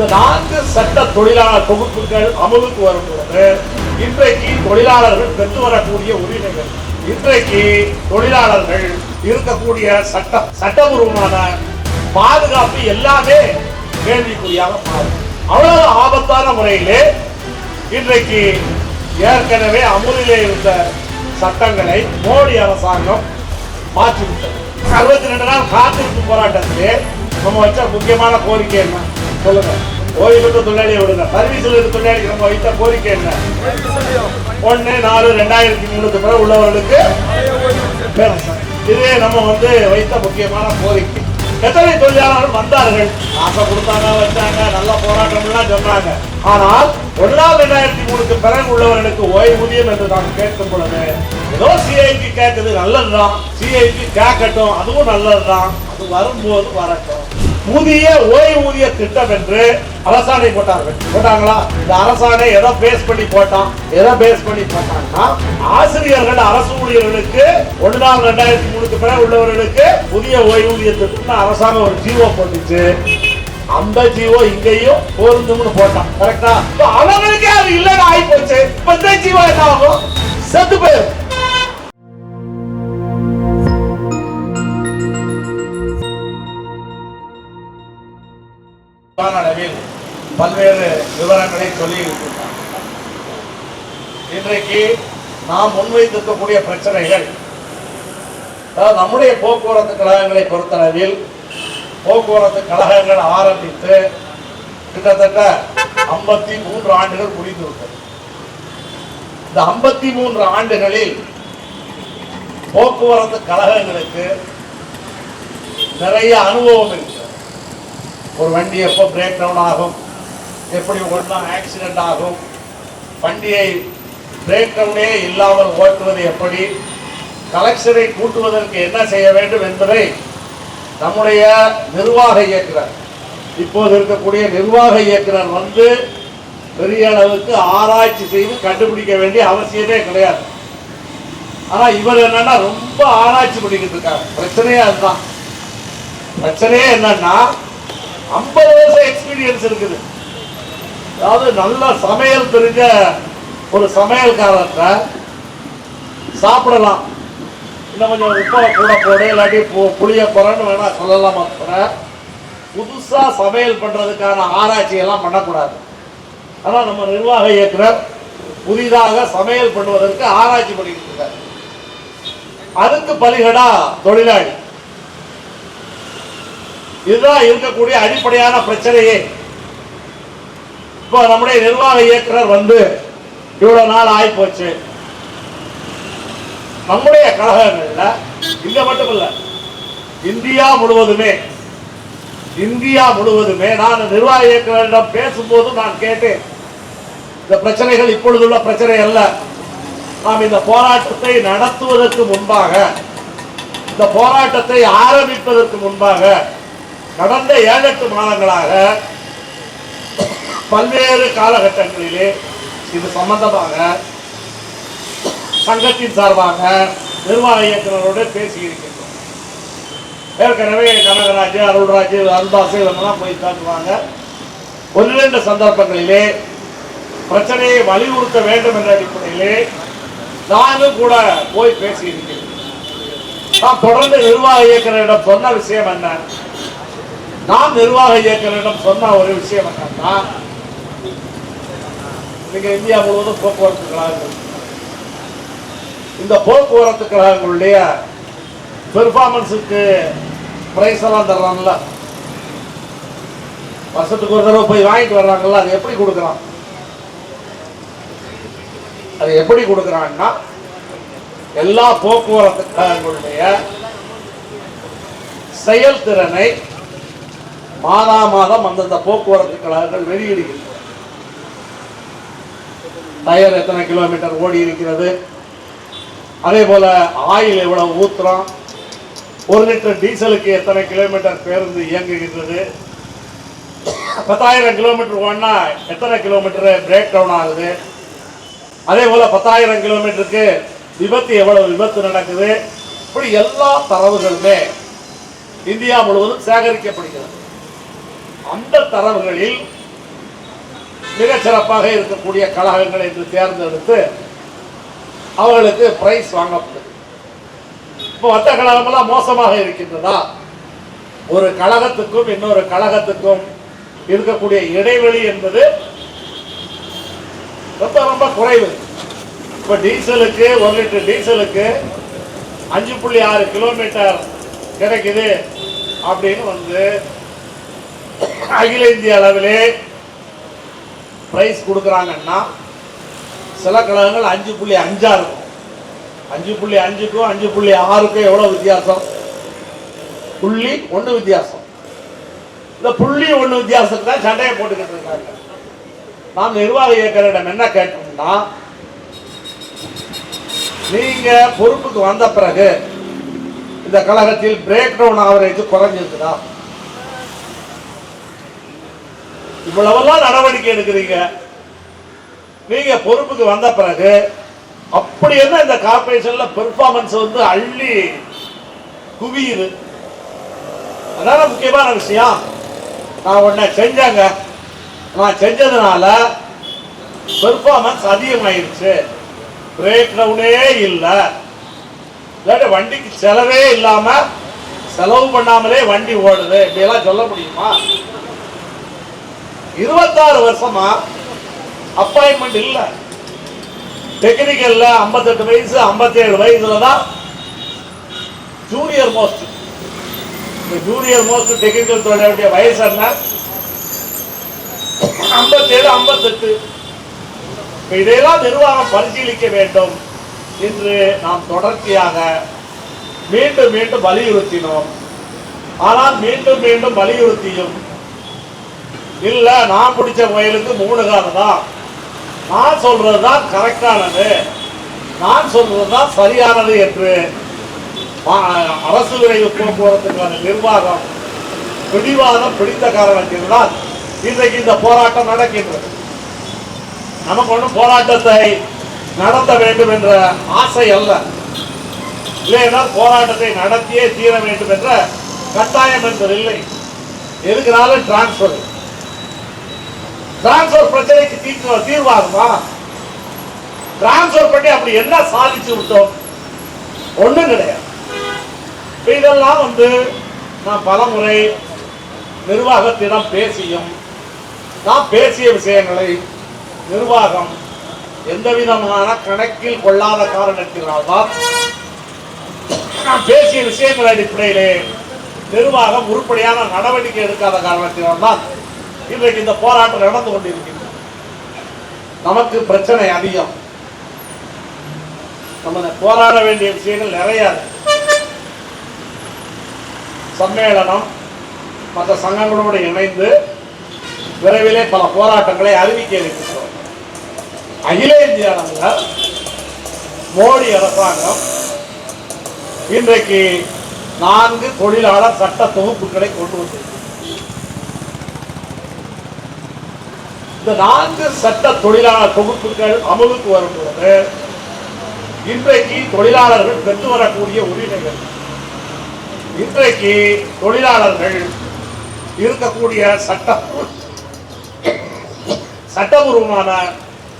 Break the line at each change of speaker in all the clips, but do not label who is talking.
இந்த 4 சட்ட தொழிலாளர் தொகுப்புகள் அமலுக்கு வரும் பொழுது இன்றைக்கு தொழிலாளர்கள் பெற்று வரக்கூடிய உரிமைகள், இன்றைக்கு தொழிலாளர்கள் இருக்கக்கூடிய சட்டபூர்வமான பாதுகாப்பு எல்லாமே கேள்விக்குறியாக மாறும். அவ்வளவு ஆபத்தான முறையிலே இன்றைக்கு ஏற்கனவே அமுலிலே இருந்த சட்டங்களை மோடி அரசாங்கம் மாற்றிவிட்டது. 62 நாள் காத்திருப்பு போராட்டத்திலே நம்ம வச்ச முக்கியமான கோரிக்கை என்ன சொல்லுங்க? ஓய்வு பெற்ற தொழிலாளியை விடுங்க. சர்வீஸில் இருக்க தொழிலாளி நம்ம வைத்த கோரிக்கை என்ன? 1/4/2003 பிறகு உள்ளவர்களுக்கு இதே நம்ம வைத்த முக்கியமான கோரிக்கை. எத்தனை தொழிலாளர்கள் வந்தார்கள், ஆசை கொடுத்தாங்க, வச்சாங்க, நல்ல போராட்டம் எல்லாம் சொன்னாங்க. ஆனால் 1/4/2003 பிறகு உள்ளவர்களுக்கு ஓய்வூதியம் என்று நாம் கேட்கும் பொழுது ஏதோ சிஐடி கேட்குது, நல்லதுதான், சிஐடி கேட்கட்டும், அதுவும் நல்லதுதான், அது வரும்போது வரட்டும். புதிய ஓய்வூதிய திட்டம் என்று அரசாணை போட்டாங்களா? இந்த அரசாணை எதை பேஸ் பண்ணி போட்டாங்கன்னா ஆசிரியர்கள், அரசு ஊழியர்களுக்கு 1/4/2003 பிறகு உள்ளவர்களுக்கு புதிய ஓய்வூதிய திட்டம் அரசாங்கம் ஒரு ஜீவோ போட்டுச்சு. அந்த ஜீவோ இங்கேயும் பொருந்தும்னு போட்டான். கரெக்டா? அவங்களுக்கே அது இல்லைன்னு ஆகி போச்சு. இப்ப இந்த ஜீவோ என்ன ஆகும்? செத்து போயிடும். அளவில் பல்வேறு விவரங்களை சொல்லி இருக்கின்றனர். இன்றைக்கு நாம் முன்வைத்திருக்கக்கூடிய பிரச்சனைகள், நம்முடைய போக்குவரத்து கழகங்களை பொறுத்தளவில் போக்குவரத்து கழகங்கள் ஆரம்பித்து கிட்டத்தட்ட 53 ஆண்டுகள் முடிந்துவிட்டது. இந்த 53 ஆண்டுகளில் போக்குவரத்து கழகங்களுக்கு நிறைய அனுபவம் இருக்கு. ஒரு வண்டி எப்போ பிரேக் டவுன் ஆகும், எப்படி ஓட்டினா ஆக்சிடென்ட் ஆகும், வண்டியை பிரேக் டவுனே இல்லாமல் ஓட்டுவது எப்படி, கலெக்ஷனை கூட்டுவதற்கு என்ன செய்ய வேண்டும் என்பதை நம்முடைய நிர்வாக இயக்குனர், இப்போது இருக்கக்கூடிய நிர்வாக இயக்குனர் பெரிய அளவுக்கு ஆராய்ச்சி செய்து கண்டுபிடிக்க வேண்டிய அவசியமே கிடையாது. ஆனா இவர் என்னன்னா ரொம்ப ஆராய்ச்சி பண்ணிக்கிட்டு இருக்காங்க. பிரச்சனையே அதுதான். பிரச்சனையே என்னன்னா 50 வருஷம் எக்ஸ்பீரியன்ஸ் இருக்குது. அதாவது நல்ல சமையல் தெரிஞ்ச ஒரு சமையல்காரர்கிட்ட சாப்பிடலாம், இன்னும் கொஞ்சம் உப்பை கூட போடு, இல்லாட்டி புளிய குறைன்னு வேணா சொல்லலாமா, புதுசா சமையல் பண்றதுக்கான ஆராய்ச்சி எல்லாம் பண்ணக்கூடாது. ஆனால் நம்ம நிர்வாக இயக்குனர் புதிதாக சமையல் பண்ணுவதற்கு ஆராய்ச்சி பண்ணிட்டு இருக்காரு. அதுக்கு பலிகடா தொழிலாளி. இதுதான் இருக்கக்கூடிய அடிப்படையான பிரச்சனையே. இப்போ நம்முடைய நிர்வாக இயக்குனர் இவ்வளவு நாள் ஆகி போச்சு. நம்முடைய கழகங்கள்ல இங்க மட்டுமல்ல, இந்தியா முழுவதுமே நான் நிர்வாக இயக்குனரிடம் பேசும்போது நான் கேட்டேன், இந்த பிரச்சனைகள் இப்பொழுதுள்ள பிரச்சனை அல்ல. நாம் இந்த போராட்டத்தை நடத்துவதற்கு முன்பாக, இந்த போராட்டத்தை ஆரம்பிப்பதற்கு முன்பாக கடந்த 7-8 மாதங்களாக பல்வேறு காலகட்டங்களிலே இது சம்பந்தமாக சங்கத்தின் சார்பாக நிர்வாக இயக்குநரோடு பேசியிருக்கின்றோம். ஏற்கனவே கனகராஜ், அருள்ராஜ், அருள்தாஸ் இவங்கெல்லாம் போய் தாக்குவாங்க. 1-2 சந்தர்ப்பங்களிலே பிரச்சனையை வலியுறுத்த வேண்டும் என்ற அடிப்படையிலே நானும் கூட போய் பேசியிருக்கிறேன். நான் தொடர்ந்து நிர்வாக இயக்குநரிடம் சொன்ன விஷயம் என்ன, நான் நிர்வாக இயக்குநரிடம் சொன்ன ஒரு விஷயம் என்னன்னா, நீங்க இந்தியா முழுவதும் போக்குவரத்து கழகங்கள், இந்த போக்குவரத்து கழகங்களுடைய பெர்ஃபார்மன்ஸுக்கு பிரைஸ் எல்லாம் தர்றாங்கல்ல, வருஷத்துக்கு ஒரு தடவை போய் வாங்கிட்டு வர்றாங்கல்ல, அது எப்படி கொடுக்குறான்? அது எப்படி கொடுக்குறான்னா, எல்லா போக்குவரத்து கழகங்களுடைய செயல்திறனை மாதம் அந்தந்த போக்குவரத்து கழகங்கள் வெளியிடுகின்றன. டயர் எத்தனை கிலோமீட்டர் ஓடி இருக்கிறது, அதே போல ஆயில் எவ்வளவு ஊத்துறோம், 1 லிட்டர் டீசலுக்கு எத்தனை கிலோமீட்டர் பேருந்து இயங்குகின்றது, 10,000 கிலோமீட்டர் ஓடினா எத்தனை கிலோமீட்டர் பிரேக் டவுன் ஆகுது, அதே போல 10,000 கிலோமீட்டருக்கு எவ்வளவு விபத்து நடக்குது, இப்படி எல்லா தரவுகளுமே இந்தியா முழுவதும் சேகரிக்கப்படுகிறது. அந்த தரவுகளில் மிகச்சிறப்பாக இருக்கக்கூடிய கழகங்கள் என்று தேர்ந்தெடுத்து அவர்களுக்கு பிரைஸ் வாங்கப்படுது. இப்போ மற்ற கழகமெல்லாம் மோசமாக இருக்கின்றதா? ஒரு கழகத்துக்கும் இன்னொரு கழகத்துக்கும் இருக்கக்கூடிய இடைவெளி என்பது ரொம்ப ரொம்ப குறைவு. இப்போ டீசலுக்கு 1 லிட்டர் டீசலுக்கு 5.6 கிலோமீட்டர் கிடைக்குது அப்படின்னு அகில இந்திய அளவிலே பிரைஸ் கொடுக்குறாங்கன்னா சில கழகங்கள் 5.5 இருக்கும். 5.5க்கும் 5.6க்கும் எவ்வளவு வித்தியாசம்? 0.1 வித்தியாசம். இந்த 0.1 வித்தியாசத்துக்கு தான் சண்டையை போட்டுக்கிட்டு இருக்காங்க. நாம் நிர்வாக இயக்கரிடம் என்ன கேட்டோம்னா, நீங்க பொறுப்புக்கு வந்த பிறகு இந்த கழகத்தில் பிரேக் டவுன் ஆவரேஜ் குறைஞ்சிருக்குதா? இவ்வளவெல்லாம் நடவடிக்கை எடுக்கிறீங்க. நீங்க பொறுப்புக்கு வந்த பிறகு அப்படி என்ன இந்த கார்பரேஷன்ல பெர்ஃபார்மன்ஸ் அள்ளி குவியுது. அதான முக்கியமான விஷயம். நான் உடனே செஞ்சாங்க, நான் செஞ்சதுனால பெர்ஃபார்மன்ஸ் அதிகமாயிருச்சு. பிரேக் டவுனே இல்லை, இல்லாட்டி வண்டிக்கு செலவே இல்லாம செலவு பண்ணாமலே வண்டி ஓடுது, இப்படியெல்லாம் சொல்ல முடியுமா? 26 வருஷமா அப்பாயின்மெண்ட் இல்ல. டெக்னிக்கல்ல 58 வயசு 57 வயசுல தான் junior most. Junior most technical தொழில வேண்டிய வயசு என்ன? 57 58. இதையெல்லாம் நிர்வாகம் பரிசீலிக்க வேண்டும் என்று நாம் தொடர்ச்சியாக மீண்டும் மீண்டும் வலியுறுத்தினோம். ஆனால் மீண்டும் மீண்டும் வலியுறுத்தியும் இல்ல, நான் பிடிச்ச முயலுக்கு 3 காலம் தான், நான் சொல்றதுதான் கரெக்டானது, நான் சொல்றதுதான் சரியானது என்று அரசு விரைவு போக்குவரத்துக்கான நிர்வாகம் பிடிவாதம் பிடித்த காரணத்தில்தான் இன்றைக்கு இந்த போராட்டம் நடக்கின்றது. நமக்கு ஒன்றும் போராட்டத்தை நடத்த வேண்டும் என்ற ஆசை அல்ல, இல்லையென்றால் போராட்டத்தை நடத்தியே தீர வேண்டும் என்ற கட்டாயம் என்பதில்லை. எதுக்குனாலும் டிரான்ஸ்பர் பிரச்சனைக்கு தீர்வாகுமா? டிரான்ஸ்பர் பண்ணி அப்படி என்ன சாதிச்சு விட்டோம்? ஒண்ணும் கிடையாது. இதெல்லாம் நான் பலமுறை நிர்வாகத்திடம் பேசியும், நான் பேசிய விஷயங்களை நிர்வாகம் எந்த விதமான கணக்கில் கொள்ளாத காரணத்தினால்தான், நான் பேசிய விஷயங்கள் அடிப்படையிலே நிர்வாகம் உருப்படியான நடவடிக்கை எடுக்காத காரணத்தினால்தான் இன்றைக்கு இந்த போராட்டம் நடந்து கொண்டிருக்கின்றது. நமக்கு பிரச்சனை அதிகம். நம்ம போராட வேண்டிய விஷயங்கள் நிறைய. சம்மேளனம் மற்ற சங்கங்களோடு இணைந்து விரைவிலே பல போராட்டங்களை அறிவிக்க இருக்கின்றோம். அகில இந்திய அளவில் மோடி அரசாங்கம் இன்றைக்கு 4 தொழிலாளர் சட்ட தொகுப்புகளை கொண்டு வந்திருக்கிறது. இந்த 4 சட்ட தொழிலாளர் தொகுப்புகள் அமலுக்கு வரும்போது இன்றைக்கு தொழிலாளர்கள் பெற்று வரக்கூடிய உரிமைகள், இன்றைக்கு தொழிலாளர்கள் இருக்கக்கூடிய சட்டபூர்வமான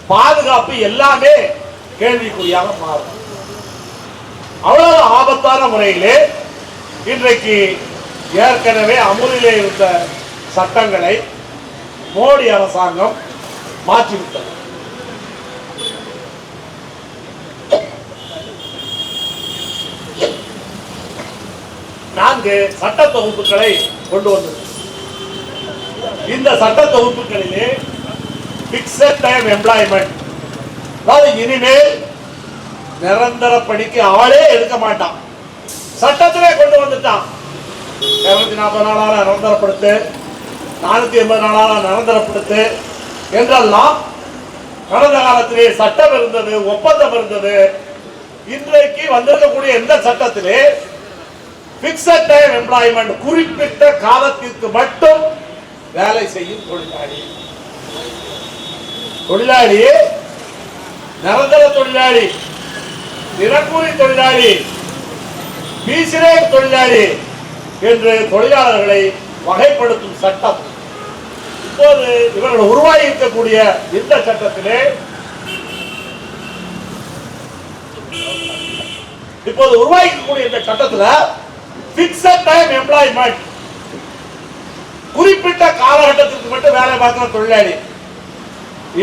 பாதுகாப்பு எல்லாமே கேள்விக்குறியாக மாறும். அவ்வளவு ஆபத்தான முறையிலே இன்றைக்கு ஏற்கனவே அமுலிலே இருந்த சட்டங்களை மோடி அரசாங்கம் மாற்றிவிட்டது. நான்கு சட்ட தொகுப்புகளை கொண்டு வந்தது. இந்த சட்ட தொகுப்புகளிலே பிக்ஸட் டைம் எம்ப்ளாய்மெண்ட், அதாவது இனிமேல் நிரந்தர பணிக்கு ஆளே எடுக்க மாட்டான், சட்டத்திலே கொண்டு வந்துட்டான். 240 நாளான நிரந்தரப்படுத்து, 480 நாளான நிரந்தரப்படுத்து என்றெல்லாம் கடந்த காலத்திலே சட்டம் இருந்தது, ஒப்பந்தம் இருந்தது. இன்றைக்கு வந்திருக்கக்கூடிய இந்த சட்டத்திலே பிக்ஸட் டைம் எம்ப்ளாய்மெண்ட், குறிப்பிட்ட காலத்திற்கு மட்டும் வேலை செய்யும் தொழிலாளி, நிரந்தர தொழிலாளி, தினக்கூலி தொழிலாளி, பீசிரேட் தொழிலாளி என்று தொழிலாளர்களை வகைப்படுத்தும் சட்டம். இந்த இப்போது இவர்கள் உருவாகி இருக்கக்கூடிய இந்த சட்டத்திலே இப்போது உருவாக்கக்கூடிய இந்த சட்டத்துல பிக்ஸட் டைம் எம்ப்ளாய்மெண்ட், குறிப்பிட்ட காலகட்டத்திற்கு மட்டும் வேலை பார்க்கிற தொழிலாளி.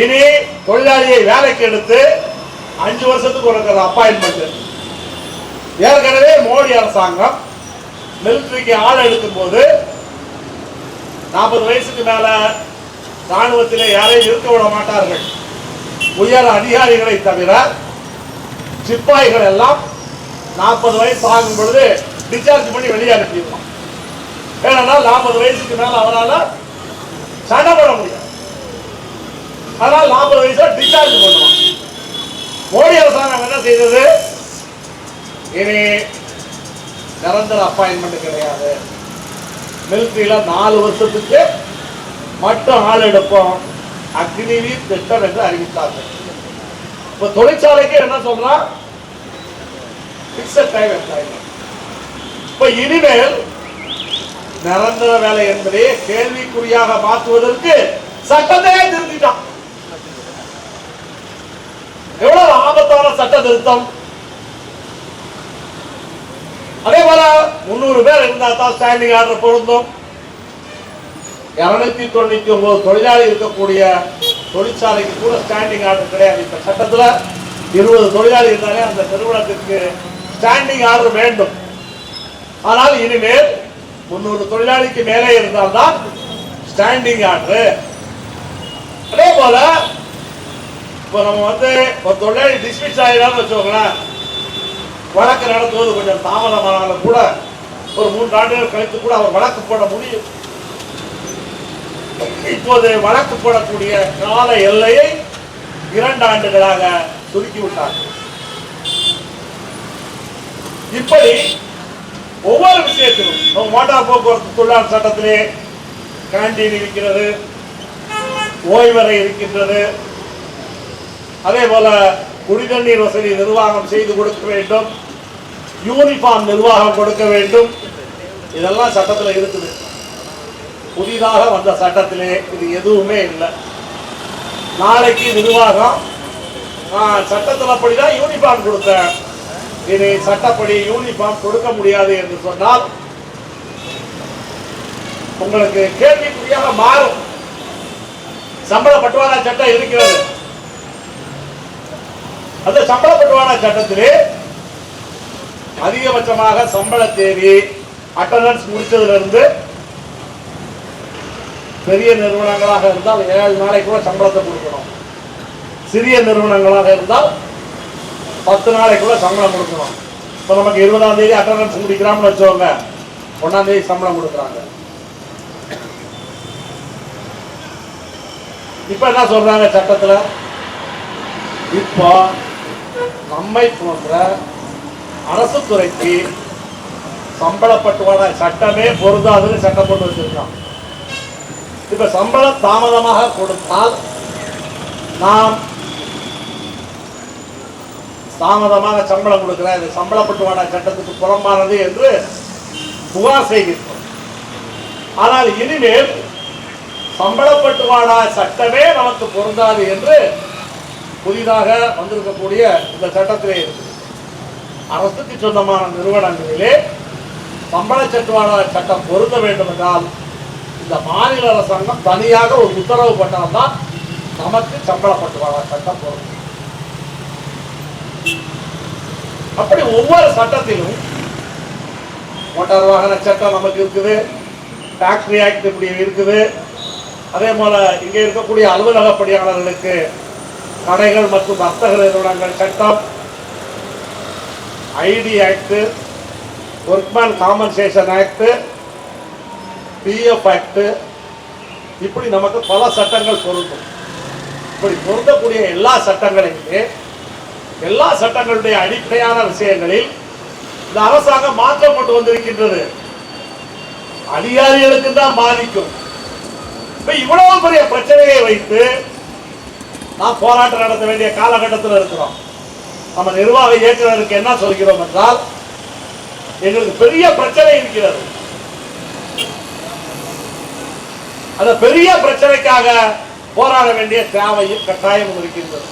இனி தொழிலாளியை வேலைக்கு எடுத்து 5 வருஷத்துக்கு ஒரு அப்பாயின்மெண்ட். ஏற்கனவே மோடி அரசாங்கம் மிலிட்டரிக்கு ஆள் எடுக்கும் போது 40 வயசுக்கு மேல ராணுவத்திலே யாரையும் இருக்க விட மாட்டார்கள். உயர் அதிகாரிகளை தவிர சிப்பாய்கள் எல்லாம் 40 வயசு ஆகும் பொழுது டிஸ்சார்ஜ் பண்ணி வெளியே அனுப்பிடலாம். ஏன்னா 40 வயசுக்கு மேல அவரால் சண்டை போட முடியாது. அதனால 40 வயசுல டிஸ்சார்ஜ் பண்ணுவான். மோடி அரசாங்கம் என்ன செய்தது? இனி நிரந்தர அப்பாயின்மெண்ட் கிடையாது, மிலிட்டரியில 4 வருஷத்துக்கு மட்டும் ஆள் எடுப்போம், அக்னிவீர் திட்டம் என்று அறிவித்தார்கள். இப்ப தொழிற்சாலைக்கு என்ன சொல்றான்? Fixed time employment. இப்ப இனிமேல் நிரந்தர வேலை என்பதை கேள்விக்குறியாக மாற்றுவதற்கு சட்டத்தையே திருத்திட்டான். எவ்வளவு ஆபத்தான சட்ட திருத்தம்! அதே போல 300 பேர் இருந்தா தான் ஸ்டாண்டிங் ஆர்டர் பொருந்தும். 299 தொழிலாளி இருக்கக்கூடிய தொழிற்சாலைக்கு கூட ஸ்டாண்டிங் ஆர்டர் கிடையாது. இப்ப சட்டத்துல 20 தொழிலாளி இருந்தாலே அந்த நிறுவனத்திற்கு ஸ்டாண்டிங் ஆர்டர் வேண்டும். ஆனால் இனிமேல் 300 தொழிலாளிக்கு மேலே இருந்தால்தான் ஸ்டாண்டிங் ஆர்டர். அதே போல இப்ப நம்ம ஒரு தொழிலாளி டிஸ்மிஸ் ஆகிடான்னு வச்சுக்கோங்களேன், வழக்கு நடத்துவது கொஞ்சம் தாமதமானாலும் கூட ஒரு 3 ஆண்டுகள் கழித்து கூட அவர் வழக்கு போட முடியும். இப்போது வழக்கு போடக்கூடிய கால எல்லையை 2 ஆண்டுகளாக சுருக்கி விட்டார். இப்படி ஒவ்வொரு விஷயத்திலும் மோட்டார் போக்குவரத்து தொழிலாளர் சட்டத்திலே கேண்டீன் இருக்கிறது, ஓய்வறை இருக்கின்றது. அதே போல குடிநீர் வசதி நிர்வாகம் செய்து கொடுக்க வேண்டும், யூனிஃபார்ம் நிர்வாகம் கொடுக்க வேண்டும். இதெல்லாம் சட்டத்தில் இருக்குது. புதிதாக வந்த சட்டத்திலே இது எதுவுமே இல்லை. நாளைக்கு நிர்வாகம் சட்டத்தில் அப்படிதான் யூனிஃபார்ம் கொடுத்தேன், இனி சட்டப்படி யூனிஃபார்ம் கொடுக்க முடியாது என்று சொன்னால் உங்களுக்கு கேள்விக்குறியாக மாறும். சம்பள பட்டுவாடா சட்டம் இருக்கிறது. அந்த சம்பள பட்டுவாடா சட்டத்திலே அதிகபட்சமாக சம்பள தேதி அட்டெண்டன்ஸ் முடிச்சதிலிருந்து பெரிய நிறுவனங்களாக இருந்தால் 7 நாளைக்கு கூட சம்பளத்தை கொடுக்கணும். சிறிய நிறுவனங்களாக இருந்தால் 10 நாளைக்குள்ள சம்பளம் கொடுக்கணும். இப்போ நமக்கு 20ஆம் தேதி அட்டெண்டன்ஸ் முடிக்கிறான்னு வச்சோங்க, 1ஆம் தேதி சம்பளம் கொடுக்குறாங்க. இப்ப என்ன சொல்றாங்க சட்டத்துல? இப்போ நம்மை போன்ற அரசு துறைக்கு சம்பள பட்டுவாடா சட்டமே பொருந்தாதுன்னு சட்டம் போட்டு வச்சிருக்கான். இப்ப சம்பளம் தாமதமாக கொடுத்தால் நாம் தாமதமாக சம்பளம் கொடுக்கிற இது சம்பள பட்டுவாடா சட்டத்துக்கு புறம்பானது என்று புகார் செய்கின்றோம். ஆனால் இனிமேல் சம்பள பட்டுவாடா சட்டமே நமக்கு பொருந்தாது என்று புதிதாக வந்திருக்கக்கூடிய இந்த சட்டத்திலே இருக்கு. அரசுக்கு சொந்தமான நிறுவனங்களிலே சம்பள பட்டுவாடா சட்டம் பொருந்த வேண்டும் என்றால் இந்த மாநில அரசாங்கம் தனியாக ஒரு உத்தரவு போட்டால்தான் நமக்கு சம்பள பட்டுவாடா சட்டம் பொருந்தும். அப்படி ஒவ்வொரு சட்டத்திலும் மோட்டார் வாகன சட்டம் நமக்கு இருக்குது, ஃபேக்டரி ஆக்ட் இப்படி இருக்குது. அதே போல இங்கே இருக்கக்கூடிய அலுவலக பணியாளர்களுக்கு கடைகள் மற்றும் வர்த்தக நிறுவனங்கள் சட்டம், ID act, workmen compensation act, PF act, இப்படி நமக்கு பல சட்டங்கள் பொருந்தும். இப்படி பொருந்தக்கூடிய எல்லா சட்டங்களிலுமே எல்லா சட்டங்களுடைய அடிப்படையான விஷயங்களில் இந்த அரசாங்கம் மாற்றம் கொண்டு வந்திருக்கின்றது. அதிகாரிகளுக்கு தான் பாதிக்கும். இப்ப இவ்வளவு பெரிய பிரச்சனையை வைத்து நாம் போராட்டம் நடத்த வேண்டிய காலகட்டத்தில் இருக்கிறோம். நம்ம நிர்வாக இயக்குநருக்கு என்ன சொல்கிறோம் என்றால், எங்களுக்கு பெரிய பிரச்சனை இருக்கிறது, அந்த பெரிய பிரச்சனைக்காக போராட வேண்டிய தேவையும் கட்டாயம் இருக்கின்றது.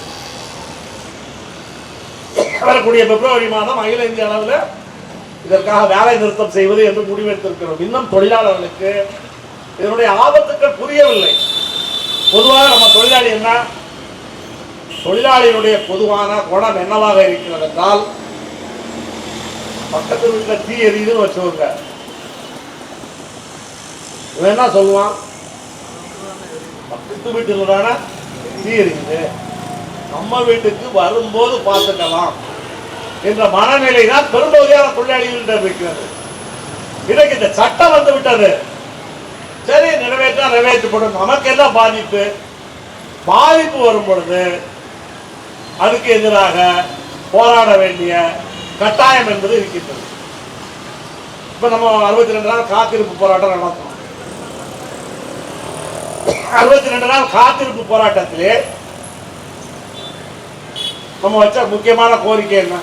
வரக்கூடிய பிப்ரவரி மாதம் அகில இந்திய அளவில் இதற்காக வேலை நிறுத்தம் செய்வது என்று முடிவெடுத்திருக்கிறோம். இன்னும் தொழிலாளர்களுக்கு இதனுடைய ஆபத்துக்கள் புரியவில்லை. பொதுவாக நம்ம தொழிலாளி என்ன, தொழிலாளியினுடைய பொதுவான குணம் என்னவாக இருக்கிறது என்றால், பக்கத்து வீட்டில் தீ எரியுதுன்னு வச்சுக்கோங்க, இவன் என்ன சொல்லுவான், பக்கத்து வீட்டில் தானே தீ எரியுது, நம்ம வீட்டுக்கு வரும்போது பார்த்துக்கலாம் என்ற மனநிலை தான் பெரும்பகுதியான தொழிலாளிகளிடம் இருக்கிறது. இன்னைக்கு இந்த சட்டம் வந்து விட்டது, சரி நிறைவேற்ற நிறைவேற்றப்படும், நமக்கு என்ன பாதிப்பு, பாதிப்பு வரும் பொழுது அதுக்கு எதிராக போராட வேண்டிய கட்டாயம் என்பது இருக்கின்றது. இப்ப நம்ம 62 நாள் காத்திருப்பு போராட்டம் நடத்தணும். 62 நாள் காத்திருப்பு போராட்டத்திலே நம்ம வச்ச முக்கியமான கோரிக்கை என்ன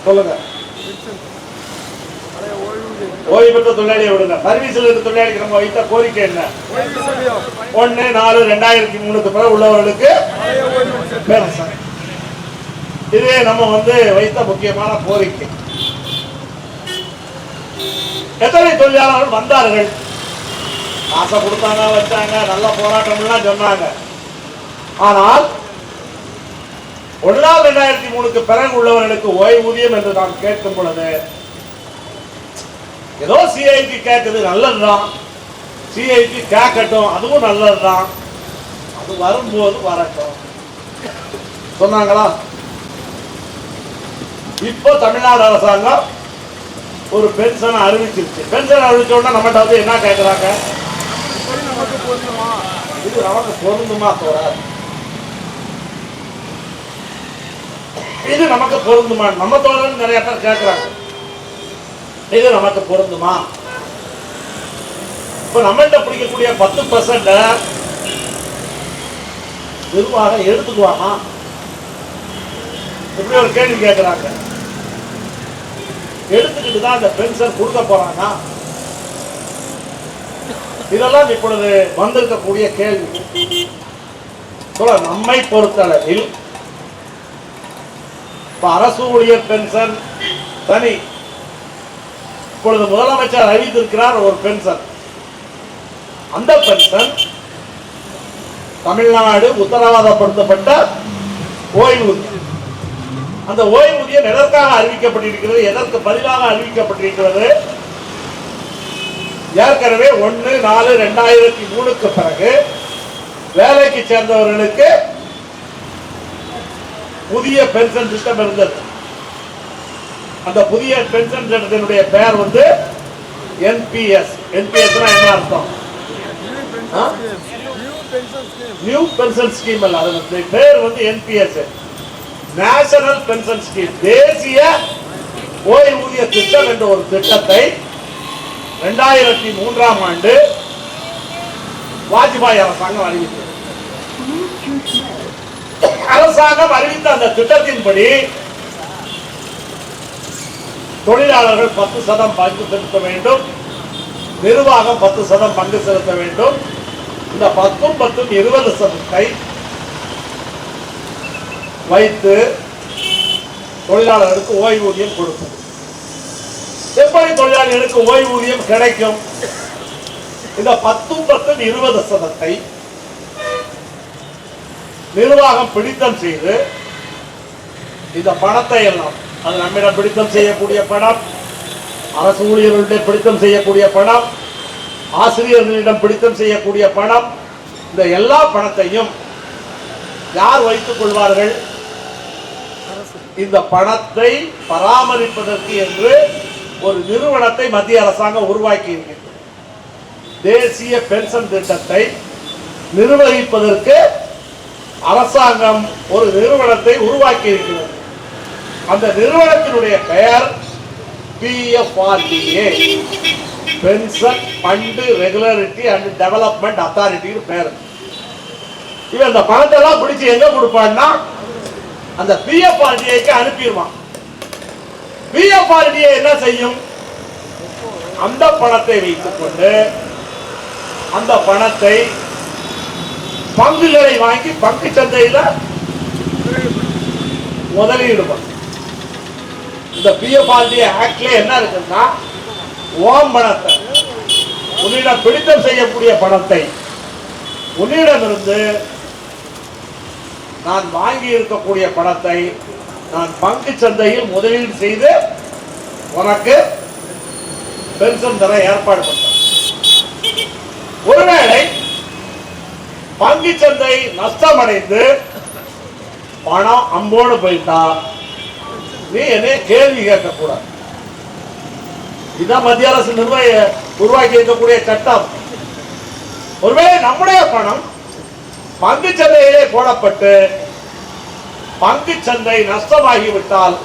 சொல்லுங்க? ஓய்வு பெற்ற தொழிலாளியை விடுங்க. சர்வீஸ்ல இருக்க தொழிலாளிக்கு நம்ம வைத்த கோரிக்கை என்ன? 1/4/2003 பிறகு உள்ளவர்களுக்கு இதே நம்ம வைத்த முக்கியமான கோரிக்கை. எத்தனை தொழிலாளர்கள் வந்தார்கள், காசை கொடுத்தாங்க, வச்சாங்க, நல்ல போராட்டம் சொன்னாங்க. ஆனால் 1/4/2003 பிறகு உள்ளவர்களுக்கு ஓய்வூதியம் என்று நாம் கேட்கும் பொழுது ஏதோ சிஐடி கேட்குது, நல்லதுதான், சிஐடி கேட்கட்டும், அதுவும் நல்லதுதான், அது வரும்போது வரட்டும் சொன்னாங்களா? இப்போ தமிழ்நாடு அரசாங்கம் ஒரு பென்ஷன் அறிவிச்சிருச்சு. பென்ஷன் அறிவிச்ச உடனே நம்மகிட்ட என்ன கேட்கிறாங்க, இது நமக்கு பொருந்துமா தோறாது, இது நமக்கு பொருந்துமா, நம்ம தோழர்கள் நிறைய பேர் கேட்கிறாங்க, இது நமக்கு பொருந்துமா? இப்ப நம்மகிட்ட பிடிக்கக்கூடிய 10% நிர்வாகம் எடுத்துக்குவாமா? இப்படி ஒரு கேள்வி கேட்கிறாங்க. எடுத்துக்கிட்டு தான் அந்த பென்ஷன் கொடுக்க போறாங்க. இதெல்லாம் இப்பொழுது வந்திருக்கக்கூடிய கேள்வி. நம்மை பொறுத்தளவில் அரசு ஊழியர் பென்ஷன் தனி. இப்பொழுது முதலமைச்சர் அறிவித்திருக்கிறார் ஒரு பென்ஷன். அந்த பென்ஷன் தமிழ்நாடு உத்தரவாதப்படுத்தப்பட்ட ஓய்வூதியம். அந்த ஓய்வூதியம் எதற்காக அறிவிக்கப்பட்டிருக்கிறது, எதற்கு பதிலாக அறிவிக்கப்பட்டிருக்கிறது? ஏற்கனவே 1/4/2003 பிறகு வேலைக்கு சேர்ந்தவர்களுக்கு புதிய பென்ஷன் திட்டம் இருந்தது. அந்த புதிய பென்ஷன் திட்டத்தினுடைய பெயர் என்பிஎஸ். என்பிஎஸ் என்ன அர்த்தம்? நியூ பென்ஷன் ஸ்கீம் அல்ல, அதனுடைய பெயர் என்பிஎஸ், நேஷனல் பென்ஷன் ஸ்கீம், தேசிய ஓய்வூதிய திட்டம் என்ற ஒரு திட்டத்தை 2003ஆம் ஆண்டு வாஜ்பாய் அரசாங்கம் அறிவித்தது. அரசாங்கம் அறிவித்த அந்த திட்டத்தின்படி தொழிலாளர்கள் 10% பங்கு செலுத்த வேண்டும், நிர்வாகம் 10% பங்கு செலுத்த வேண்டும். இந்த 10 20% வைத்து தொழிலாளர்களுக்கு ஓய்வூதியம் கொடுக்கும். எப்படி தொழிலாளர்களுக்கு ஓய்வூதியம் கிடைக்கும்? இந்த 10 20% நிர்வாகம் பிடித்தம் செய்து இந்த பணத்தை எல்லாம், அது நம்மிடம் பிடித்தம் செய்யக்கூடிய பணம், அரசு ஊழியர்களிடம் பிடித்தம் செய்யக்கூடிய பணம், ஆசிரியர்களிடம் பிடித்தம் செய்யக்கூடிய பணம், இந்த எல்லா பணத்தையும் யார் வைத்துக் கொள்வார்கள்? இந்த பணத்தை பராமரிப்பதற்கு என்று ஒரு நிறுவனத்தை மத்திய அரசாங்கம் உருவாக்கி இருக்கிறது. தேசிய பென்ஷன் திட்டத்தை நிர்வகிப்பதற்கு அரசாங்கம் ஒரு நிறுவனத்தை உருவாக்கி இருக்கிறது. அந்த நிறுவனத்தினுடைய பெயர் PFRDA, pension fund regularity and development authority பெயர். இவன் இந்த பணத்தை எல்லாம் பிடிச்சு எங்க கொடுப்பான்னா அந்த PFRDAக்கு அனுப்பிடுவான். PFRDA என்ன செய்யும்? அந்த பணத்தை வைத்துக் கொண்டு அந்த பணத்தை பங்குகளை வாங்கி பங்கு சந்தையில முதலீடு பண்ணும். இந்த பிஎஃப்ஆர்டி ஆக்ட்ல என்ன இருக்குன்னா, ஓம் பணத்தை உன்னிடம் பிடித்தம் செய்யக்கூடிய பணத்தை உன்னிடமிருந்து நான் வாங்கி இருக்கக்கூடிய பணத்தை நான் பங்கு சந்தையில் முதலீடு செய்து உனக்கு பென்ஷன் தர ஏற்பாடு பண்ண. ஒருவேளை பங்கு சந்தை நஷ்டமடைந்து பணம் அம்போடு போயிட்டா நீ என்னை கேள்வி கேட்கக்கூடாது. இதான் மத்திய அரசு உருவாக்கி இருக்கக்கூடிய சட்டம். ஒருவேளை நம்முடைய பணம் பங்கு சந்தையிலே போடப்பட்டு பங்கு சந்தை நஷ்டமாகிவிட்டால்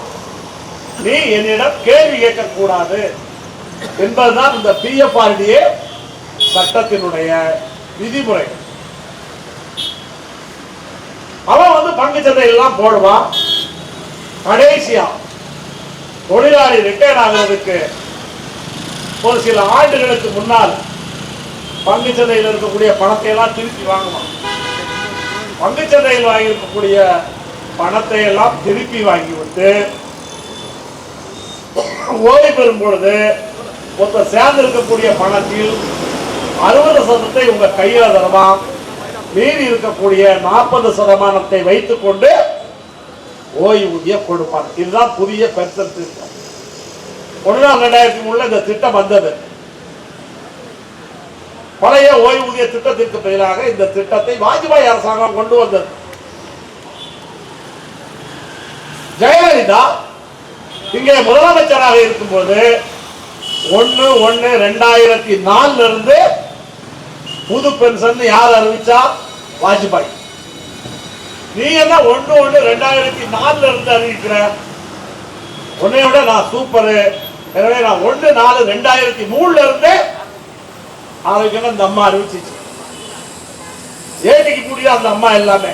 நீ என்னிடம் கேள்வி கேட்கக்கூடாது என்பதுதான் இந்த பிஎஃப்ஆர்டிஏ சட்டத்தினுடைய விதிமுறை. அவன் பங்கு சந்தையெல்லாம் போடுவான். கடைசியா தொழிலாளி ரிட்டையர்ட் ஆகிறதுக்கு ஒரு சில ஆண்டுகளுக்கு முன்னால் பங்கு சந்தையில் இருக்கக்கூடிய பணத்தை எல்லாம் திருப்பி வாங்குவான். பங்கு சந்தையில் வாங்கி இருக்கக்கூடிய பணத்தை எல்லாம் திருப்பி வாங்கிவிட்டு ஓய்வு பெறும் பொழுது மொத்த சேர்ந்து இருக்கக்கூடிய பணத்தில் 60% உங்க கையில தரலாம். மீறி இருக்கக்கூடிய 40% வைத்துக் கொண்டு ஓய்வூதியம் கொடுப்பார். இதுதான் புதிய பென்ஷன் திட்டம். 2003 இந்த திட்டம் வந்தது. பழைய ஓய்வூதிய திட்டத்திற்கு பதிலாக இந்த திட்டத்தை வாஜ்பாய் அரசாங்கம் கொண்டு வந்தது. ஜெயலலிதா இங்கே முதலமைச்சராக இருக்கும்போது 1/1/2004 இருந்து புது பென்ஷன் யார் அறிவிச்சா? வாஜ்பாய். நீ என்ன 1/1/2004 இருந்து அறிவிக்கிற? உன்னை விட நான் சூப்பரு. எனவே நான் 1/4/2003 இருந்து ஆரோக்கியம் அந்த அம்மா அறிவிச்சிச்சு. ஏடிக்கு முடியும் அந்த அம்மா எல்லாமே.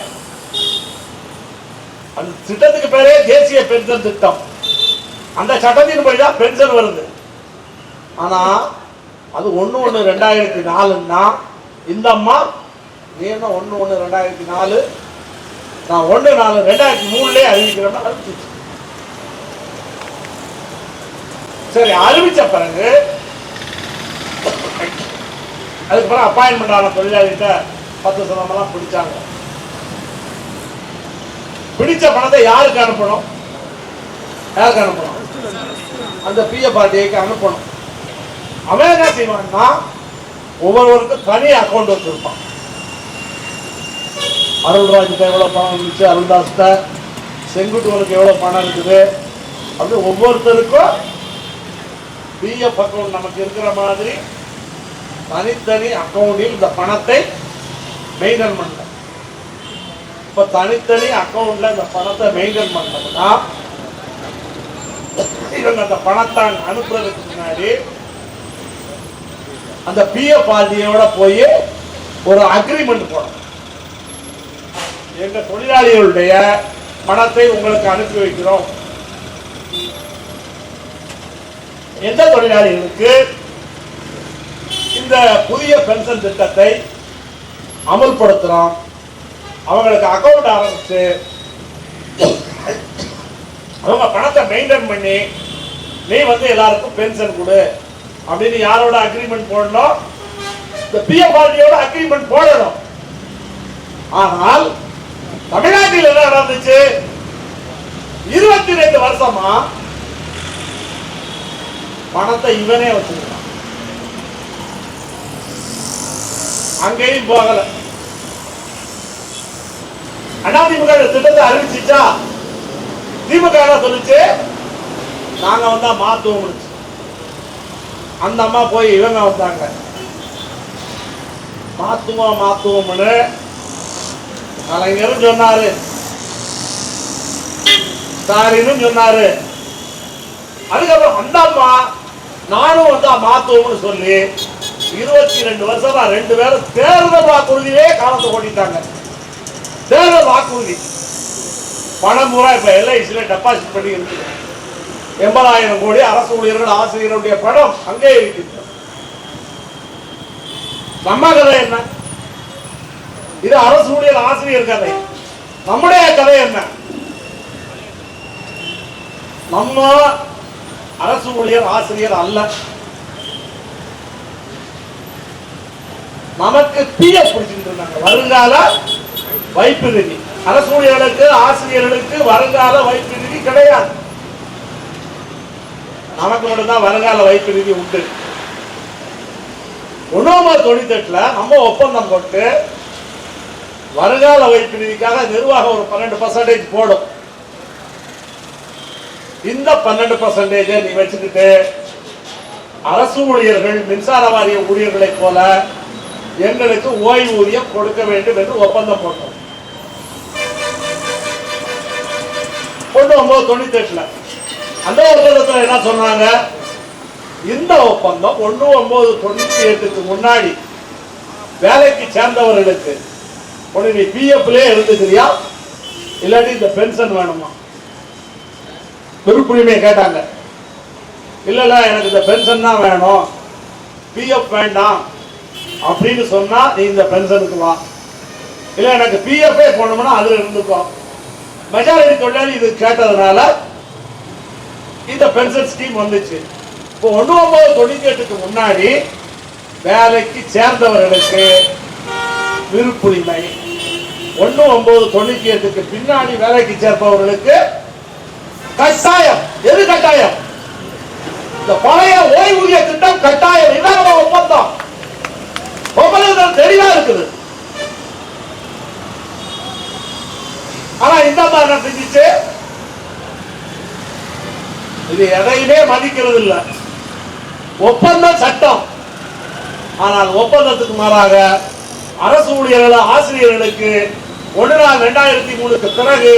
அந்த திட்டத்துக்கு பேரே தேசிய பென்ஷன் திட்டம். அந்த சட்டத்தின் படிதான் பென்ஷன் வருது. ஆனா அது 1/1/2004ன்னா இந்த அம்மா நீ என்ன 1/1/2004 நான் 1/4/2003 அறிவிக்கிறேன்னா அறிவிச்சிச்சு. சரி, அறிவிச்ச பிறகு அதுக்கு பிறகு அப்பாயின்மெண்ட் ஆன தொழிலாளிகிட்ட 10% பிடிச்சாங்க. பிடிச்ச பணத்தை யாருக்கு அனுப்பணும்? யாருக்கு அனுப்பணும்? அந்த பிஎஃப்ஆர்டிஏக்கு அனுப்பணும். அவன் என்ன செய்வான்னா ஒவ்வொருவருக்கும் தனி அக்கௌண்ட் வச்சிருப்பான். அருள்ராஜ்கிட்ட எவ்வளவு பணம் இருந்துச்சு, அருள்தாஸ்கிட்ட, செங்குட்டுவனுக்கு எவ்வளவு பணம் இருக்குது, அப்படி ஒவ்வொருத்தருக்கும் பிஎஃப் அக்கௌண்ட் நமக்கு இருக்கிற மாதிரி தனித்தனி அக்கௌண்டில் இந்த பணத்தை மெயின்டைன் பண்ண. இப்ப தனித்தனி அக்கௌண்ட்ல இந்த பணத்தை மெயின்டைன் பண்ணோம்னா இவங்க அந்த பணத்தை அனுப்புறதுக்கு முன்னாடி அந்த பிஎஃப்ஆர்டியோட போய் ஒரு அக்ரிமெண்ட் போடணும். எங்க தொழிலாளிகளுடைய பணத்தை உங்களுக்கு அனுப்பி வைக்கிறோம். எந்த தொழிலாளிகளுக்கு இந்த புதிய பென்ஷன் திட்டத்தை அமல்படுத்துறோம் அவங்களுக்கு அக்கௌண்ட் ஆரம்பிச்சு அவங்க பணத்தை மெயின்டைன் பண்ணி நீ எல்லாருக்கும் பென்ஷன் கொடு அப்படின்னு யாரோட அக்ரிமெண்ட் போடணும்? இந்த பிஎஃப்ஆர்டியோட அக்ரிமெண்ட் போடணும். ஆனால் தமிழ்நாட்டில் என்ன நடந்துச்சு? 22 வருஷமா பணத்தை இவனே வச்சிருக்கான். அங்கேயும் போகல. அதிமுக திட்டத்தை அறிவிச்சுச்சா? திமுக சொல்லிச்சு நாங்க மாத்துவோம். அந்த அம்மா போய் இவங்க வந்தாங்க மாத்துவோம்னு கலைஞரும் சொன்னாரு, ஸ்டாலினும் சொன்னாரு. அதுக்கப்புறம் அந்த அம்மா நானும் மாத்துவோம்னு சொல்லி 22 வருஷமா 2 பேரும் தேர்தல் வாக்குறுதியே காலத்தை ஓட்டிட்டாங்க. தேர்தல் வாக்குறுதி பணம் பூரா இப்ப எல்ஐசியில டெபாசிட் பண்ணி இருக்கு. 80,000 கோடி அரசு ஊழியர்கள் ஆசிரியர்களுடைய பணம் அங்கே இருக்கிறது. நம்ம கதை என்ன? இது அரசு ஊழியர் ஆசிரியர் கதை. நம்முடைய கதை என்ன? நம்ம அரசு ஊழியர் ஆசிரியர் அல்ல. நமக்கு பிஎஃப் பிடிச்சிட்டு இருந்தாங்க, வருங்கால வைப்பு நிதி. அரசு ஊழியர்களுக்கு ஆசிரியர்களுக்கு வருங்கால வைப்பு நிதி கிடையாது. நமக்கு மட்டும்தான் வருங்கால வைப்பு நிதி உண்டு. 1998 நம்ம ஒப்பந்தம் போட்டு வருங்கால வைப்பு நிதிக்காக நிர்வாகம் ஒரு 12% போடும். இந்த 12% நீ வச்சுக்கிட்டு அரசு ஊழியர்கள் மின்சார வாரிய ஊழியர்களை போல எங்களுக்கு ஓய்வூதியம் கொடுக்க வேண்டும் என்று ஒப்பந்தம் போட்டோம். 1998 அந்த ஒப்பந்தத்தில் என்ன சொன்னாங்க? இந்த ஒப்பந்தம் 1998க்கு முன்னாடி வேலைக்கு சேர்ந்தவர்களுக்கு நீ பிஎஃப்ல இருந்துக்கிறியா இல்லாட்டி இந்த பென்ஷன் வேணுமா? விருப்புரிமையை கேட்டாங்க. இல்ல எனக்கு இந்த பென்ஷன் தான் வேணும், பிஎஃப் வேண்டாம் அப்படின்னு சொன்னா நீ இந்த பென்ஷனுக்கு வா. இல்ல எனக்கு பிஎஃப்ஏ போனோம்னா அதுல இருந்துக்கோ. மெஜாரிட்டி தொழிலாளி இது கேட்டதுனால இந்த பென்ஷன் ஸ்கீம் வந்துச்சு. இப்போ 1998க்கு முன்னாடி வேலைக்கு சேர்ந்தவர்களுக்கு விருப்புரிமை, 1998க்கு பின்னாடி வேலைக்கு சேர்ப்பவர்களுக்கு கட்டாயம். எது கட்டாயம்? இந்த பழைய ஓய்வூதிய திட்டம் கட்டாயம். இதான் ஒப்பந்தம். ஒப்பந்தம் தெளிவா இருக்குது. ஆனா இந்த மாதிரி என்ன செஞ்சிச்சு? இது எதையுமே மதிக்கிறது இல்லை. ஒப்பந்த சட்டம். ஆனால் ஒப்பந்தத்துக்கு மாறாக அரசு ஊழியர்கள் ஆசிரியர்களுக்கு 1/4/2003க்கு பிறகு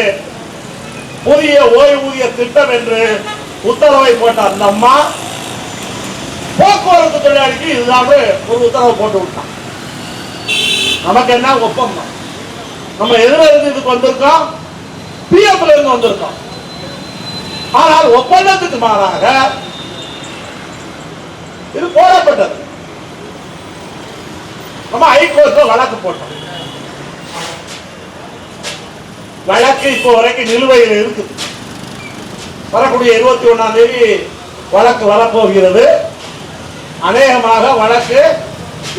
புதிய ஓய்வூதிய திட்டம் என்று உத்தரவை போட்ட அந்த அம்மா போக்குவரத்து தொழிலாளிக்கு இதுதான் ஒரு உத்தரவு போட்டு விட்டான். நமக்கு என்ன ஒப்பந்தம்? நம்ம எதுல இருந்து இதுக்கு வந்திருக்கோம்? பிஎஃப்ல இருந்து வந்திருக்கோம். ஆனால் ஒப்பந்தத்துக்கு மாறாக இது போடப்பட்டது. நம்ம ஹைகோர்ட்ல வழக்கு போட்டோம். வழக்கு இப்போ வரைக்கும் நிலுவையில் இருக்குது. வரக்கூடிய 21ஆம் தேதி வழக்கு வரப்போகிறது. அநேகமாக வழக்கு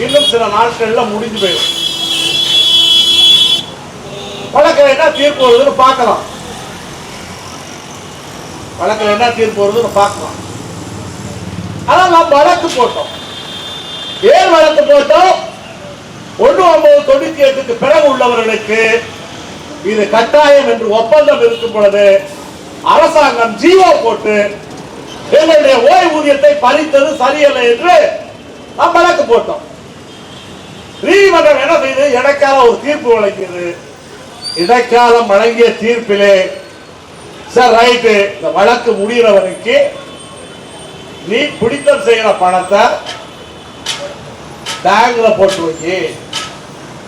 இன்னும் சில நாட்கள்ல முடிஞ்சு போயிடும். வழக்கில் என்ன தீர்ப்பு வருதுன்னு பார்க்கலாம். வழக்கில் என்ன தீர்ப்பு வருதுன்னு பார்க்கலாம். ஆனால் நாம் வழக்கு போட்டோம். ஏன் வழக்கு போட்டோம்? 1998க்கு பிறகு உள்ளவர்களுக்கு இது கட்டாயம் என்று ஒப்பந்தம் இருக்கும் பொழுது அரசாங்கம் ஜீவோ போட்டு எங்களுடைய ஓய்வூதியத்தை பறித்தது சரியல்ல என்று நாம் வழக்கு போட்டோம். நீதிமன்றம் என்ன செய்து இடைக்கால ஒரு தீர்ப்பு வழங்கியது. இடைக்காலம் வழங்கிய தீர்ப்பிலே சார் ரைட்டு, இந்த வழக்கு முடிகிற வரைக்கும் நீ பிடித்தம் செய்கிற பணத்தை பேங்க்ல போட்டு வைக்கி,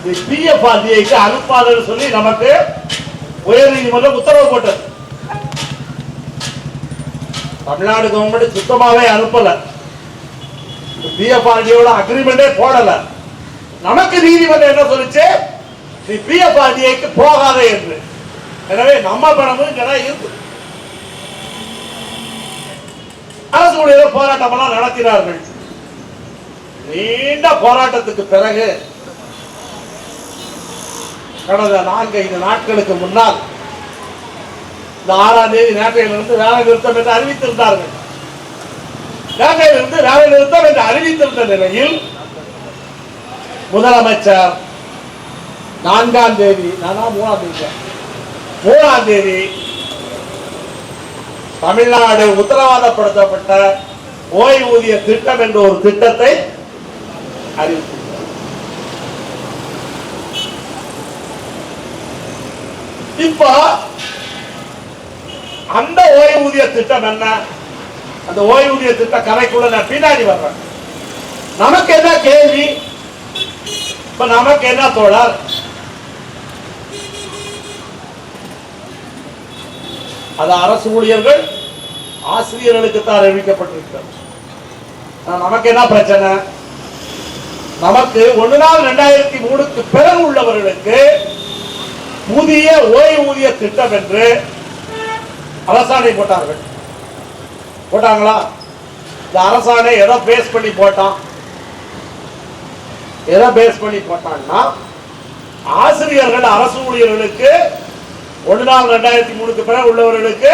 நீ பிஎஃப் ஆர்டிஐக்கு அனுப்பாதுன்னு சொல்லி நமக்கு உயர் நீதிமன்றம் உத்தரவு போட்டது. தமிழ்நாடு கவர்மெண்ட் சுத்தமாவே அனுப்பல, பிஎஃப் ஆர்டிஐயோட அக்ரிமெண்டே போடல. நமக்கு நீதிமன்றம் என்ன சொல்லிச்சு? நீ பிஎஃப் ஆர்டிஐக்கு போகாதே என்று. எனவே நம்ம பணமும் இருக்கு. அரசு ஊழியர்கள் போராட்டம் எல்லாம் நடத்தினார்கள். நீண்ட போராட்டத்துக்கு பிறகு கடந்த 4-5 நாட்களுக்கு முன்னால் இந்த 6ஆம் தேதி நேற்றையிலிருந்து வேலை நிறுத்தம் என்று அறிவித்திருந்தார்கள். நேற்றையிலிருந்து வேலை நிறுத்தம் என்று அறிவித்திருந்த நிலையில் முதலமைச்சர் 4ஆம் தேதி 3ஆம் தேதி தமிழ்நாடு உத்தரவாதப்படுத்தப்பட்ட ஓய்வூதிய திட்டம் என்ற ஒரு திட்டத்தை அறிவித்தார். இப்ப அந்த ஓய்வூதிய திட்டம் என்ன? அந்த ஓய்வூதிய திட்ட கதைக்குள்ள நான் பின்னாடி வர்றேன். நமக்கு என்ன கேள்வி? இப்ப நமக்கு என்ன தோழர்? அது அரசு ஊழியர்கள் ஆசிரியர்களுக்கு தான் அறிவிக்கப்பட்டிருக்கிறது. நமக்கு என்ன பிரச்சனை? நமக்கு 1/4/2003 பிறகு உள்ளவர்களுக்கு புதிய ஓய்வூதிய திட்டம் என்று அரசாணை போட்டார்கள். போட்டாங்களா? இந்த அரசாணை எதை பேஸ் பண்ணி போட்டான்? எதை பேஸ் பண்ணி போட்டான்னா, ஆசிரியர்கள் அரசு ஊழியர்களுக்கு 1/4/2003 பிறகு உள்ளவர்களுக்கு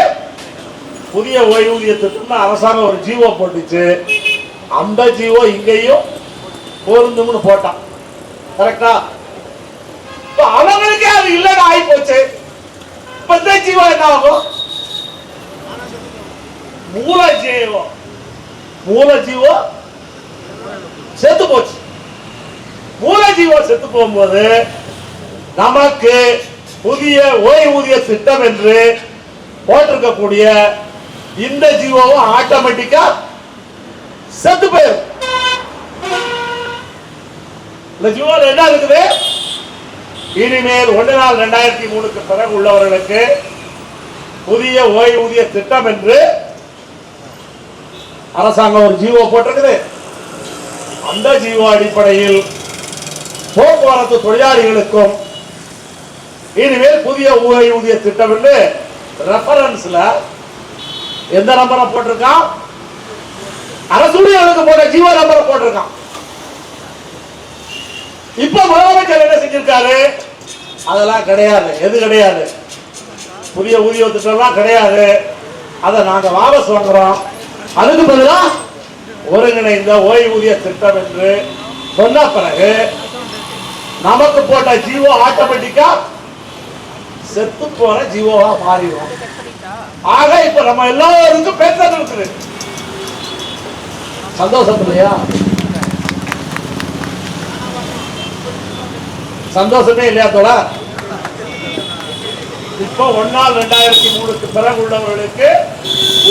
புதிய ஓய்வூதிய திட்டம் அரசாங்கம் ஒரு ஜீவோ போட்டுச்சு. அந்த ஜீவோ இங்கேயும் பொருந்தும்னு போட்டான். கரெக்டா? அவங்களுக்கே அது இல்லைன்னு ஆகி போச்சு. இந்த ஜீவோ என்ன ஆகும்? மூல ஜீவோ செத்து போச்சு. மூல ஜீவோ செத்து போகும்போது நமக்கு புதிய ஓய்வூதிய திட்டம் என்று போட்டிருக்கக்கூடிய இந்த ஜீவோவும் ஆட்டோமேட்டிக்கா செத்து போயிடும். இந்த ஜீவோல என்ன இருக்குது? இனிமேல் 1/4/2003 பிறகு உள்ளவர்களுக்கு புதிய ஓய்வூதிய திட்டம் என்று அரசாங்கம் ஒரு ஜீவோ போட்டிருக்குது. அந்த ஜீவோ அடிப்படையில் போக்குவரத்து தொழிலாளிகளுக்கும் இனிமேல் புதிய ஓய்வூதிய திட்டம் என்று ரெஃபரன்ஸ்ல எந்த நம்பரை போட்டிருக்கான்? அரசு ஊழியர்களுக்கு போட்ட ஜீவோ நம்பரை போட்டிருக்கான். இப்ப முதலமைச்சர் என்ன செஞ்சிருக்காரு? அதெல்லாம் கிடையாது. எது கிடையாது? புதிய ஊதிய திட்டம்லாம் கிடையாது. அதை நாங்க வாபஸ் வாங்குறோம். அதுக்கு பதிலா ஒருங்கிணைந்த ஓய்வூதிய திட்டம் என்று சொன்ன பிறகு நமக்கு போட்ட ஜீவோ ஆட்டோமேட்டிக்கா செத்து போற ஜீவோவா மாறிடும். ஆக இப்ப நம்ம எல்லாருக்கும் பேச இருக்குது. சந்தோஷம் இல்லையா? சந்தோஷமே இல்லையா தோழா? இப்போ 1/4/2003 பிறகு உள்ளவர்களுக்கு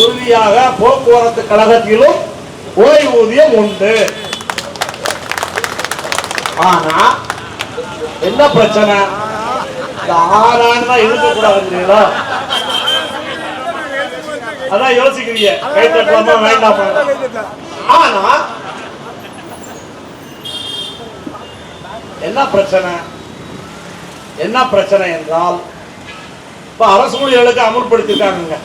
உறுதியாக போக்குவரத்து கழகத்திலும் ஓய்வூதியம் உண்டு. ஆனா என்ன பிரச்சனை? இந்த 6 ஆண்டு தான் இருக்க கூடாதுங்களா? அதான் யோசிக்கிறீங்க, கை தட்டலாமா வேண்டாமா? ஆனா என்ன பிரச்சனை? என்ன பிரச்சனை என்றால், இப்ப அரசு ஊழியர்களுக்கு அமுல்படுத்திருக்காங்க.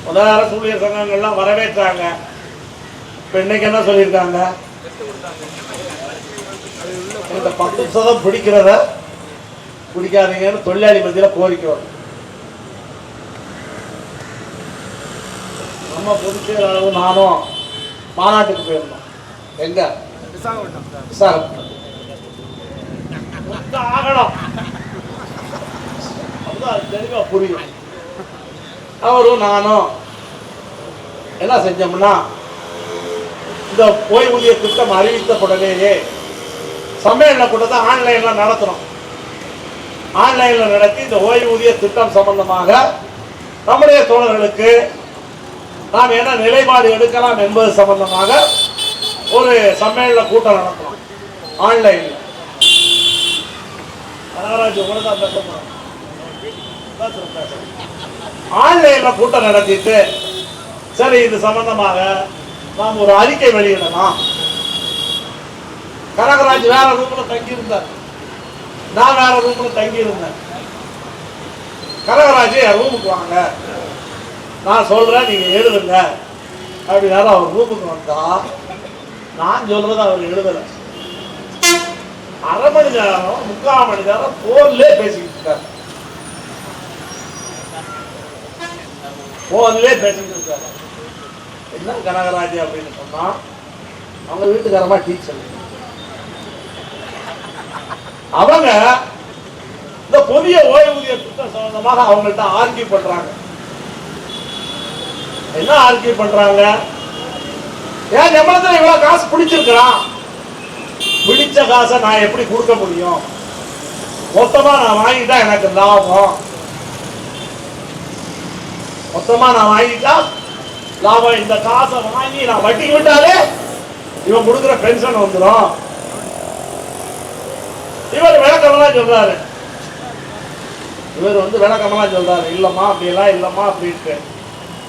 முதல் அரசு ஊழியர் சங்கங்கள்லாம் வரவேற்றாங்க. இப்ப இன்னைக்கு என்ன சொல்லியிருக்காங்க? இந்த 10% பிடிக்கிறத பிடிக்காதீங்கன்னு தொழிலாளி மத்தியில கோரிக்கை வரும். நம்ம பொதுச் செயலாளரும் நானும் மாநாட்டுக்கு போயிருந்தோம். எங்க? ஆகணும். தெளிவா புரியும். அவரும் நானும் என்ன செஞ்சோம்னா, இந்த ஓய்வூதிய திட்டம் அறிவித்தவுடனேயே சம்மேளன கூட்டத்தை ஆன்லைன்ல நடத்தணும். ஆன்லைன்ல நடத்தி இந்த ஓய்வூதிய திட்டம் சம்பந்தமாக நம்முடைய தோழர்களுக்கு நாம் என்ன நிலைப்பாடு எடுக்கலாம் என்பது சம்பந்தமாக ஒரு சம்மேளன கூட்டம் நடத்தணும் ஆன்லைன்ல. ஆன்லைன்ல கூட்டம் நடத்திட்டு, சரி இது சம்பந்தமாக நாம் ஒரு அறிக்கை வெளியிடலாம். கனகராஜ் வேற ரூம்ல தங்கி இருந்தார், நான் வேற ரூம்ல தங்கி இருந்தேன். கனகராஜ் ரூமுக்கு வாங்க, நான் சொல்றேன் நீங்க எழுதுங்க அப்படின்னாரு. அவர் ரூமுக்கு வந்தா நான் சொல்றது அவர் எழுதல. அரை மணி நேரம் 3/4 மணி நேரம் போன்ல பேசிக்கிட்டு இருக்காரு. போன்ல பேசிக்கிட்டு இருக்காரு. என்ன கனகராஜ் அப்படின்னு சொன்னா, அவங்க வீட்டுக்காரமா டீச்சர். அவங்க இந்த புதிய ஓய்வூதிய திட்டம் சம்பந்தமாக அவங்கள்ட்ட ஆர்கியூ பண்றாங்க. என்ன ஆர்கியூ பண்றாங்க? ஏன் சம்பளத்துல இவ்வளவு காசு பிடிச்சிருக்கிறான், பிடிச்ச காசை நான் எப்படி கொடுக்க முடியும்? மொத்தமா நான் வாங்கிட்டா எனக்கு லாபம், மொத்தமா நான் வாங்கிட்டா லாபம். இந்த காசை வாங்கி நான் வட்டி விட்டாலே இவன் கொடுக்குற பென்ஷன் வந்துடும். இவர் விளக்கமெல்லாம் சொல்றாரு. இவர் விளக்கமெல்லாம் சொல்றாரு, இல்லம்மா அப்படியெல்லாம் இல்லம்மா அப்படின்ட்டு.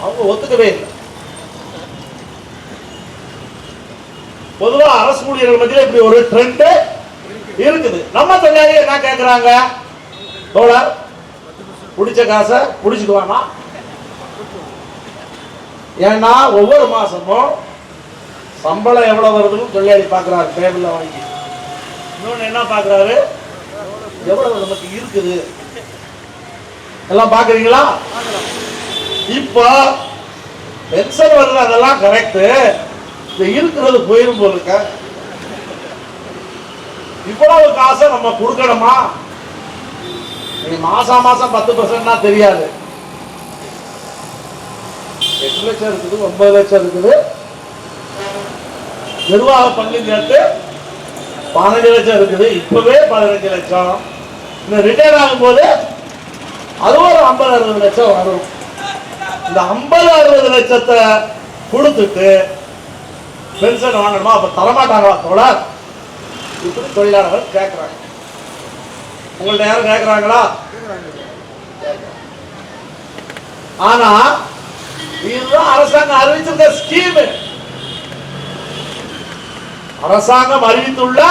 அவங்க ஒத்துக்கவே இல்லை. பொதுவா அரசு ஊழியர்கள் மத்தியில் இப்படி ஒரு ட்ரெண்ட் இருக்குது. நம்ம தொழிலாளி என்ன கேட்கிறாங்க, தோழர் பிடிச்ச காசை பிடிச்சிக்குவானா? ஏன்னா ஒவ்வொரு மாசமும் சம்பளம் எவ்வளவு வருதுன்னு தொழிலாளி பாக்குறாரு டேபிள்ல வாங்கி. இன்னொன்னு என்ன பாக்குறாரு, எவ்வளவு நமக்கு இருக்குது எல்லாம் பாக்குறீங்களா? இப்போ பென்ஷன் வருது, அதெல்லாம் கரெக்ட். இருக்கிறது போயிரும் போல இருக்க. இவ்வளவு காசை நம்ம கொடுக்கணுமா? மாசம் மாசம் 10% தெரியாது. 8 லட்சம் இருக்குது, 9 லட்சம் இருக்குது, நிர்வாக பங்கு சேர்த்து 15 லட்சம் இருக்குது. இப்பவே 15 லட்சம். இந்த ரிட்டையர் ஆகும் போது அது ஒரு 50-60 லட்சம் வரும். இந்த 50-60 லட்சத்தை கொடுத்துட்டு பென்ஷன் வாங்கணுமா? அப்ப தரமாட்டாங்களா தோழர்? இப்படி தொழிலாளர்கள் கேட்கிறாங்க. உங்கள்ட்ட யாரும் கேட்கிறாங்களா? ஆனா இதுதான் அரசாங்கம் அறிவிச்சிருக்க ஸ்கீம். அரசாங்கம் அறிவித்துள்ள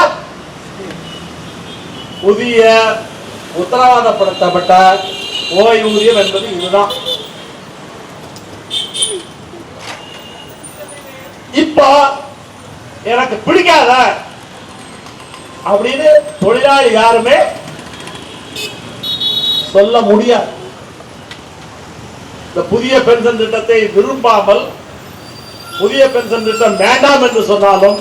புதிய உத்தரவாதப்படுத்தப்பட்ட ஓய்வூதியம் என்பது இதுதான். இப்போ எனக்கு பிடிக்காத அப்படின்னு தொழிலாளி யாருமே சொல்ல முடியாது. இந்த புதிய பென்ஷன் திட்டத்தை விரும்பாமல் புதிய பென்ஷன் திட்டம் வேண்டாம் என்று சொன்னாலும்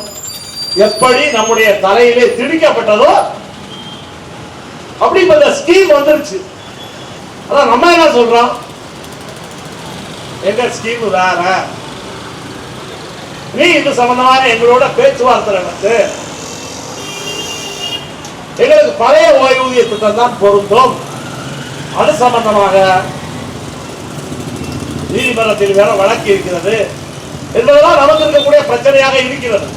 எப்படி நம்முடைய தலையிலே திணிக்கப்பட்டதோ அப்படி இந்த ஸ்கீம் வந்துருச்சு. அதான் நம்ம என்ன சொல்றோம், எங்க ஸ்கீம் வேற, நீ இது சம்பந்தமான எங்களோட பேச்சுவார்த்தை நடத்து, எங்களுக்கு பழைய ஓய்வூதிய திட்டம் தான் பொருந்தும், அது சம்பந்தமாக நீதிமன்றத்தில் வேற வழக்கு இருக்கிறது என்பதெல்லாம் நமக்கு இருக்கக்கூடிய பிரச்சனையாக இருக்கிறது.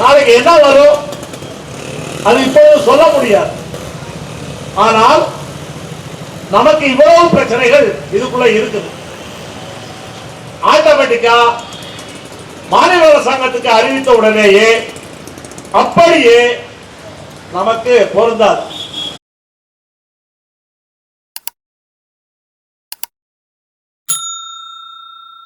நாளைக்கு என்ன வரும் அது இப்போது சொல்ல முடியாது. ஆனால் நமக்கு இவ்வளவு பிரச்சனைகள் இதுக்குள்ள இருக்குது. ஆட்டோமேட்டிக்கா மாநில அரசாங்கத்துக்கு அறிவித்த உடனேயே அப்படியே நமக்கு பொருந்தாது.